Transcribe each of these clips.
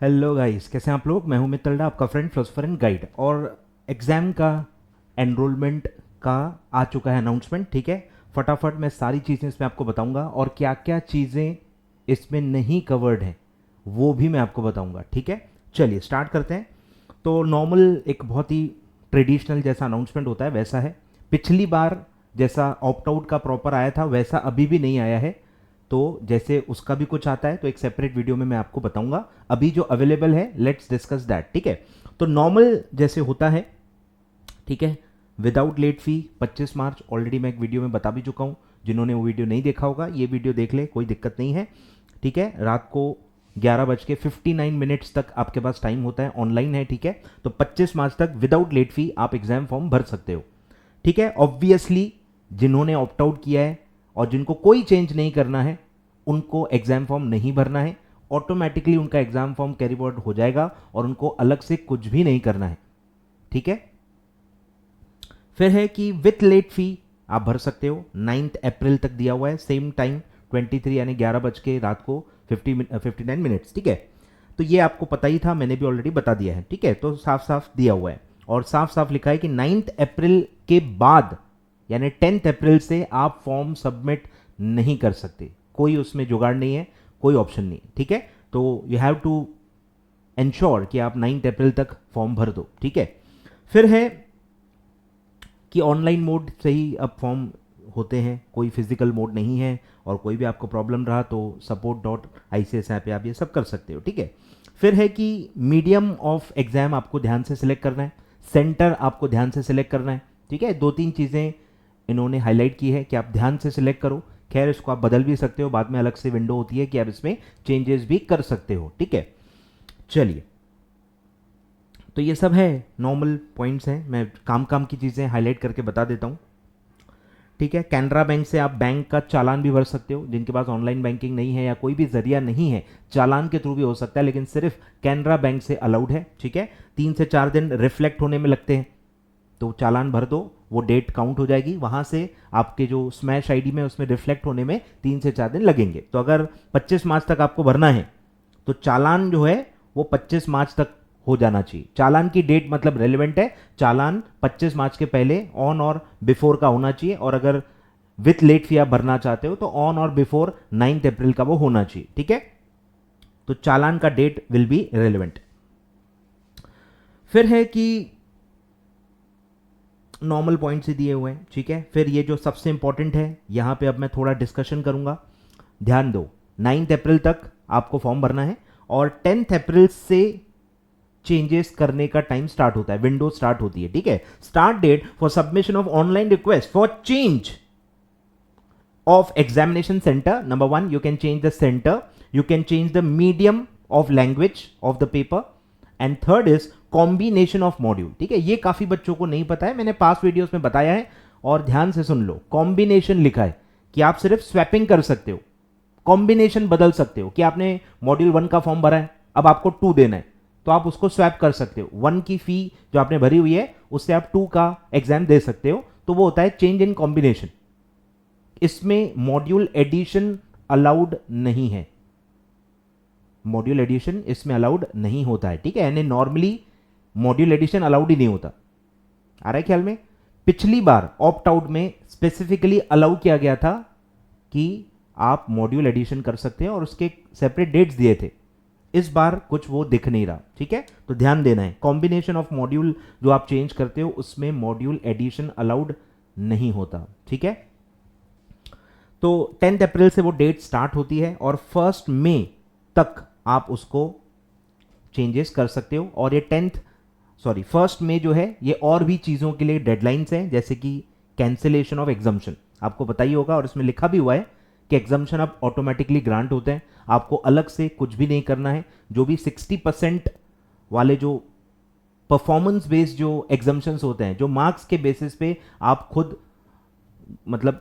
Hello guys, कैसे हैं आप लोग। मैं हूं मित्तलडा, आपका फ्रेंड फिलोसोफर एंड गाइड। और एग्ज़ाम का एनरोलमेंट का आ चुका है अनाउंसमेंट। ठीक है, फटाफट मैं सारी चीज़ें इसमें आपको बताऊंगा और क्या क्या चीज़ें इसमें नहीं कवर्ड हैं वो भी मैं आपको बताऊंगा। ठीक है, चलिए स्टार्ट करते हैं। तो नॉर्मल एक बहुत ही ट्रेडिशनल जैसा अनाउंसमेंट होता है वैसा है। पिछली बार जैसा ऑप्ट आउट का प्रॉपर आया था वैसा अभी भी नहीं आया है। तो जैसे उसका भी कुछ आता है तो एक सेपरेट वीडियो में मैं आपको बताऊंगा। अभी जो अवेलेबल है लेट्स डिस्कस दैट। ठीक है, तो नॉर्मल जैसे होता है, ठीक है, विदाउट लेट फी 25 मार्च ऑलरेडी मैं एक वीडियो में बता भी चुका हूं। जिन्होंने वो वीडियो नहीं देखा होगा ये वीडियो देख ले, कोई दिक्कत नहीं है। ठीक है, रात को 11:59 तक आपके पास टाइम होता है, ऑनलाइन है। ठीक है, तो 25 मार्च तक विदाउट लेट फी आप एग्जाम फॉर्म भर सकते हो। ठीक है, ऑब्वियसली जिन्होंने ऑप्ट आउट किया है और जिनको कोई चेंज नहीं करना है उनको एग्जाम फॉर्म नहीं भरना है। ऑटोमेटिकली उनका एग्जाम फॉर्म कैरी फॉरवर्ड हो जाएगा और उनको अलग से कुछ भी नहीं करना है। ठीक है, फिर है कि विथ लेट फी आप भर सकते हो। 9 अप्रैल तक दिया हुआ है, सेम टाइम 23 यानी 11 बज के रात को 59 मिनट्स। ठीक है, तो ये आपको पता ही था, मैंने भी ऑलरेडी बता दिया है। ठीक है, तो साफ साफ दिया हुआ है और साफ साफ लिखा है कि 9 अप्रैल के बाद यानी 10 अप्रैल से आप फॉर्म सबमिट नहीं कर सकते। कोई उसमें जुगाड़ नहीं है, कोई ऑप्शन नहीं। ठीक है, तो यू हैव टू एंश्योर कि आप 9 अप्रैल तक फॉर्म भर दो। ठीक है, फिर है कि ऑनलाइन मोड से ही अब फॉर्म होते हैं, कोई फिजिकल मोड नहीं है। और कोई भी आपको प्रॉब्लम रहा तो support.ics ऐप पे आप ये सब कर सकते हो। ठीक है, फिर है कि मीडियम ऑफ एग्जाम आपको ध्यान से सिलेक्ट करना है, सेंटर आपको ध्यान से सिलेक्ट करना है। ठीक है, 2-3 चीज़ें इन्होंने हाईलाइट की है कि आप ध्यान से सिलेक्ट करो। खैर इसको आप बदल भी सकते हो, बाद में अलग से विंडो होती है कि आप इसमें चेंजेस भी कर सकते हो। ठीक है, चलिए, तो ये सब है नॉर्मल पॉइंट्स हैं, मैं काम काम की चीज़ें हाईलाइट करके बता देता हूँ। ठीक है, कैनरा बैंक से आप बैंक का चालान भी भर सकते हो। जिनके पास ऑनलाइन बैंकिंग नहीं है या कोई भी जरिया नहीं है, चालान के थ्रू भी हो सकता है, लेकिन सिर्फ कैनरा बैंक से अलाउड है। ठीक है, 3 से 4 दिन रिफ्लेक्ट होने में लगते हैं, तो चालान भर दो, वो डेट काउंट हो जाएगी। वहां से आपके जो स्मैश आईडी में उसमें रिफ्लेक्ट होने में 3 से 4 दिन लगेंगे। तो अगर 25 मार्च तक आपको भरना है तो चालान जो है वो 25 मार्च तक हो जाना चाहिए। चालान की डेट मतलब रेलिवेंट है, चालान 25 मार्च के पहले ऑन और बिफोर का होना चाहिए। और अगर विथ लेट फी आप भरना चाहते हो तो ऑन और बिफोर 9 अप्रैल का वो होना चाहिए। ठीक है, तो चालान का डेट विल बी रेलिवेंट। फिर है कि नॉर्मल पॉइंट्स ही दिए हुए हैं। ठीक है, फिर ये जो सबसे इंपॉर्टेंट है यहां पे अब मैं थोड़ा डिस्कशन करूंगा, ध्यान दो। 9 अप्रैल तक आपको फॉर्म भरना है और 10 अप्रैल से चेंजेस करने का टाइम स्टार्ट होता है, विंडो स्टार्ट होती है। ठीक है, start date for submission of online request for change of examination center. Number 1, you can change the center, you can change the medium of language of the paper, and third is combination of module. ठीक है, ये काफी बच्चों को नहीं पता है, मैंने पास वीडियोस में बताया है और ध्यान से सुन लो। कॉम्बिनेशन लिखा है कि आप सिर्फ स्वैपिंग कर सकते हो, कॉम्बिनेशन बदल सकते हो। कि आपने मॉड्यूल 1 का फॉर्म भरा है, अब आपको 2 देना है तो आप उसको स्वैप कर सकते हो। 1 की फी जो आपने भरी हुई है उससे आप 2 का एग्जाम दे सकते हो, तो वो होता है चेंज इन कॉम्बिनेशन। इसमें मॉड्यूल एडिशन अलाउड नहीं है, मॉड्यूल एडिशन इसमें अलाउड नहीं होता है। ठीक है, यानी नॉर्मली मॉड्यूल एडिशन अलाउड ही नहीं होता। आ रहा है ख्याल में? पिछली बार ऑप्ट आउट में स्पेसिफिकली अलाउ किया गया था कि आप मॉड्यूल एडिशन कर सकते हैं और उसके सेपरेट डेट्स दिए थे। इस बार कुछ वो दिख नहीं रहा। ठीक है, तो ध्यान देना है, कॉम्बिनेशन ऑफ मॉड्यूल जो आप चेंज करते हो उसमें मॉड्यूल एडिशन अलाउड नहीं होता। ठीक है, तो 10 अप्रैल से वो डेट स्टार्ट होती है और 1 मई तक आप उसको चेंजेस कर सकते हो। और ये 1 मई जो है ये और भी चीज़ों के लिए डेडलाइंस हैं, जैसे कि कैंसिलेशन ऑफ एग्जाम्शन, आपको पता ही होगा और इसमें लिखा भी हुआ है कि एग्जाम्शन अब ऑटोमेटिकली ग्रांट होते हैं, आपको अलग से कुछ भी नहीं करना है। जो भी 60% वाले जो परफॉर्मेंस बेस्ड जो एग्जाम्शंस होते हैं, जो मार्क्स के बेसिस पे आप खुद मतलब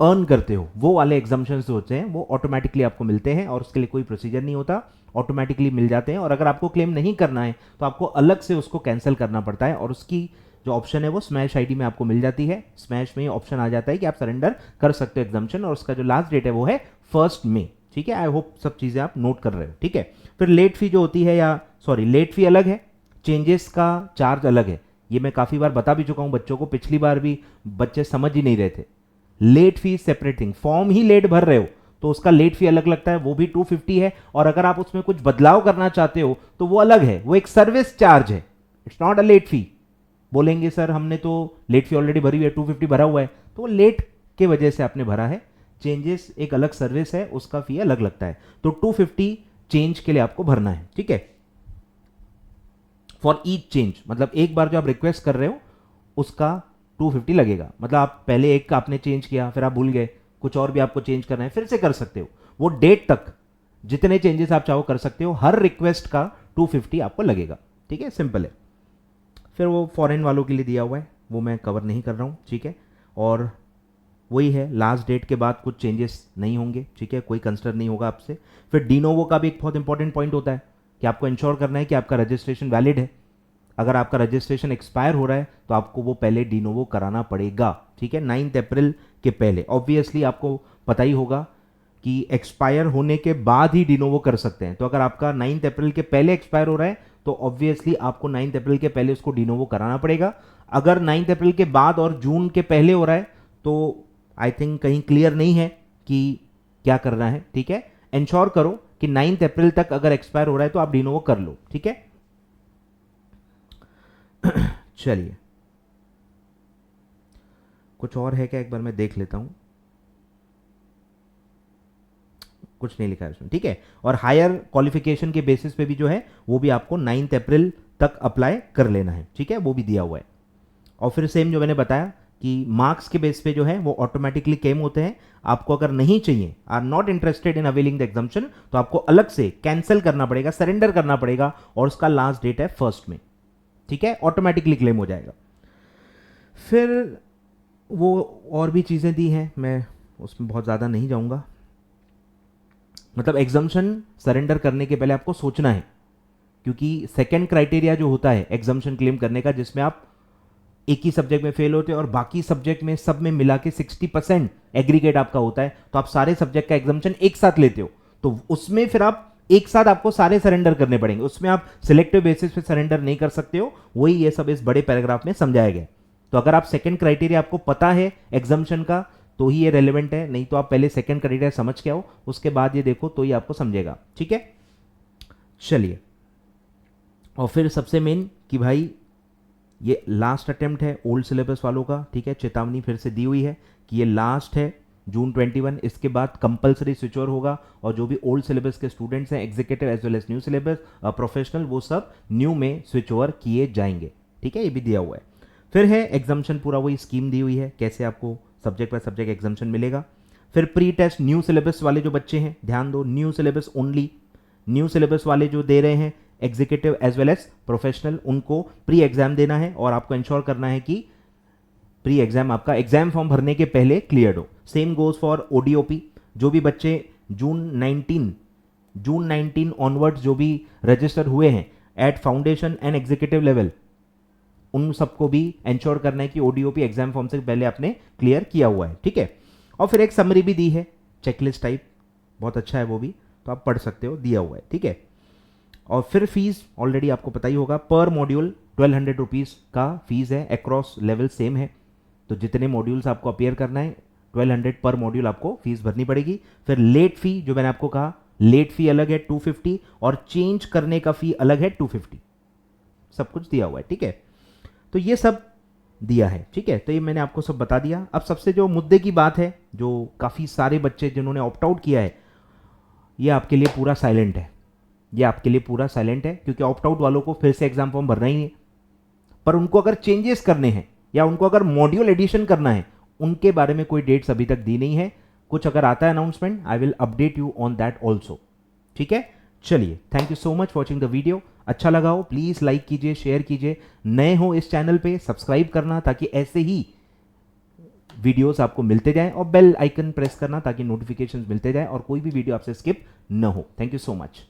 अर्न करते हो, वो वाले एग्जाम्शंस होते हैं वो ऑटोमेटिकली आपको मिलते हैं और उसके लिए कोई प्रोसीजर नहीं होता, ऑटोमेटिकली मिल जाते हैं। और अगर आपको क्लेम नहीं करना है तो आपको अलग से उसको कैंसिल करना पड़ता है और उसकी जो ऑप्शन है वो स्मैश आईडी में आपको मिल जाती है। स्मैश में ऑप्शन आ जाता है कि आप सरेंडर कर सकते हो एग्जाम्शन और उसका जो लास्ट डेट है वो है 1 मई। ठीक है। आई होप सब चीज़ें आप नोट कर रहे हो, ठीक है। फिर लेट फी जो होती है, या सॉरी लेट फी अलग है, चेंजेस का चार्ज अलग है। ये मैं काफ़ी बार बता भी चुका हूँ बच्चों को, पिछली बार भी बच्चे समझ ही नहीं रहे थे। Late fee separate thing, form ही लेट भर रहे हो तो उसका लेट फी अलग लगता है, वो भी 250 है। और अगर आप उसमें कुछ बदलाव करना चाहते हो तो वो अलग है, वो एक सर्विस चार्ज है, it's not a late fee. बोलेंगे सर हमने तो लेट फी ऑलरेडी भरी हुई है, 250 भरा हुआ है, तो वो लेट के वजह से आपने भरा है। चेंजेस एक अलग सर्विस है, उसका फी अलग लगता है। तो 250 चेंज के लिए आपको भरना है, ठीक है। फॉर ईच चेंज, मतलब एक बार जो आप रिक्वेस्ट कर रहे हो उसका 250 लगेगा। मतलब आप पहले एक का आपने चेंज किया, फिर आप भूल गए, कुछ और भी आपको चेंज करना है, फिर से कर सकते हो। वो डेट तक जितने चेंजेस आप चाहो कर सकते हो, हर रिक्वेस्ट का 250 आपको लगेगा, ठीक है, सिंपल है। फिर वो फॉरेन वालों के लिए दिया हुआ है, वो मैं कवर नहीं कर रहा हूँ, ठीक है। और वही है, लास्ट डेट के बाद कुछ चेंजेस नहीं होंगे, ठीक है, कोई कंसिडर नहीं होगा आपसे। फिर डीनोवो का भी एक बहुत इंपॉर्टेंट पॉइंट होता है कि आपको इंश्योर करना है कि आपका रजिस्ट्रेशन वैलिड है। अगर आपका रजिस्ट्रेशन एक्सपायर हो रहा है तो आपको वो पहले डीनोवो कराना पड़ेगा, ठीक है, 9 अप्रैल के पहले। ऑब्वियसली आपको पता ही होगा कि एक्सपायर होने के बाद ही डीनोवो कर सकते हैं। तो अगर आपका 9 अप्रैल के पहले एक्सपायर हो रहा है तो ऑब्वियसली आपको 9 अप्रैल के पहले उसको डीनोवो कराना पड़ेगा। अगर 9 अप्रैल के बाद और जून के पहले हो रहा है तो आई थिंक कहीं क्लियर नहीं है कि क्या करना है, ठीक है। इंश्योर करो कि 9 अप्रैल तक अगर एक्सपायर हो रहा है तो आप डीनोवो कर लो, ठीक है। चलिए, कुछ और है क्या, एक बार मैं देख लेता हूं। कुछ नहीं लिखा है उसमें, ठीक है। और हायर क्वालिफिकेशन के बेसिस पे भी जो है वो भी आपको 9 अप्रैल तक अप्लाई कर लेना है, ठीक है, वो भी दिया हुआ है। और फिर सेम जो मैंने बताया कि मार्क्स के बेस पे जो है वो ऑटोमेटिकली क्लेम होते हैं। आपको अगर नहीं चाहिए, are not interested in availing the exemption, तो आपको अलग से कैंसिल करना पड़ेगा, सरेंडर करना पड़ेगा, और उसका लास्ट डेट है 1 में, ठीक है, ऑटोमेटिकली क्लेम हो जाएगा। फिर वो और भी चीज़ें दी हैं, मैं उसमें बहुत ज़्यादा नहीं जाऊंगा। मतलब एग्जाम्शन सरेंडर करने के पहले आपको सोचना है, क्योंकि सेकंड क्राइटेरिया जो होता है एग्जाम्शन क्लेम करने का, जिसमें आप एक ही सब्जेक्ट में फेल होते हैं और बाकी सब्जेक्ट में सब में मिला के 60% एग्रीगेट आपका होता है, तो आप सारे सब्जेक्ट का एग्जाम्शन एक साथ लेते हो, तो उसमें फिर आप एक साथ आपको सारे सरेंडर करने पड़ेंगे, उसमें आप सिलेक्टिव बेसिस पे सरेंडर नहीं कर सकते हो। वही ये सब इस बड़े पैराग्राफ में समझाया गया। तो अगर आप सेकंड क्राइटेरिया आपको पता है एग्जाम्शन का तो ही ये रेलिवेंट है, नहीं तो आप पहले सेकंड क्राइटेरिया समझ के आओ, उसके बाद ये देखो तो ही आपको समझेगा, ठीक है। चलिए, और फिर सबसे मेन कि भाई ये लास्ट अटेम्प्ट है ओल्ड सिलेबस वालों का, ठीक है, चेतावनी फिर से दी हुई है कि ये लास्ट है जून 21, इसके बाद कंपलसरी स्विच ओवर होगा, और जो भी ओल्ड सिलेबस के स्टूडेंट्स हैं executive as well as new syllabus professional, वो सब न्यू में स्विच ओवर किए जाएंगे, ठीक है, ये भी दिया हुआ है। फिर है एग्जाम्शन, पूरा वही स्कीम दी हुई है कैसे आपको सब्जेक्ट बाय सब्जेक्ट एग्जाम्शन मिलेगा। फिर प्री टेस्ट न्यू सिलेबस वाले जो बच्चे हैं, ध्यान दो, new syllabus only, new syllabus वाले जो दे रहे हैं executive as well as professional, उनको प्री एग्जाम देना है, और आपको इंश्योर करना है कि प्री एग्जाम आपका एग्जाम फॉर्म भरने के पहले क्लियर्ड हो। सेम गोज फॉर ओडीओपी, जो भी बच्चे जून 19 ऑनवर्ड्स जो भी रजिस्टर हुए हैं at foundation and executive level, उन सबको भी इंश्योर करना है कि ओडीओपी एग्जाम फॉर्म से पहले आपने क्लियर किया हुआ है, ठीक है। और फिर एक समरी भी दी है चेकलिस्ट टाइप, बहुत अच्छा है वो भी, तो आप पढ़ सकते हो, दिया हुआ है, ठीक है। और फिर फीस ऑलरेडी आपको पता ही होगा, पर मॉड्यूल 1200 रुपीज़ का फीस है, अक्रॉस लेवल सेम है, तो जितने मॉड्यूल्स आपको अपियर करना है 1200 पर मॉड्यूल आपको फीस भरनी पड़ेगी। फिर लेट फी जो मैंने आपको कहा, लेट फी अलग है 250, और चेंज करने का फी अलग है 250, सब कुछ दिया हुआ है, ठीक है। तो ये सब दिया है, ठीक है, तो ये मैंने आपको सब बता दिया। अब सबसे जो मुद्दे की बात है, जो काफ़ी सारे बच्चे जिन्होंने ऑप्ट आउट किया है, ये आपके लिए पूरा साइलेंट है, ये आपके लिए पूरा साइलेंट है, क्योंकि ऑप्ट आउट वालों को फिर से एग्जाम फॉर्म भरना ही है। पर उनको अगर चेंजेस करने हैं या उनको अगर मॉड्यूल एडिशन करना है, उनके बारे में कोई डेट्स अभी तक दी नहीं है। कुछ अगर आता है announcement, I will update you on that also, ठीक है। चलिए, thank you so much watching the video. अच्छा लगा हो प्लीज लाइक कीजिए, शेयर कीजिए, नए हो इस चैनल पे सब्सक्राइब करना ताकि ऐसे ही वीडियोस आपको मिलते जाएं, और बेल आइकन प्रेस करना ताकि नोटिफिकेशंस मिलते जाएं और कोई भी वीडियो आपसे स्किप न हो। Thank you so much.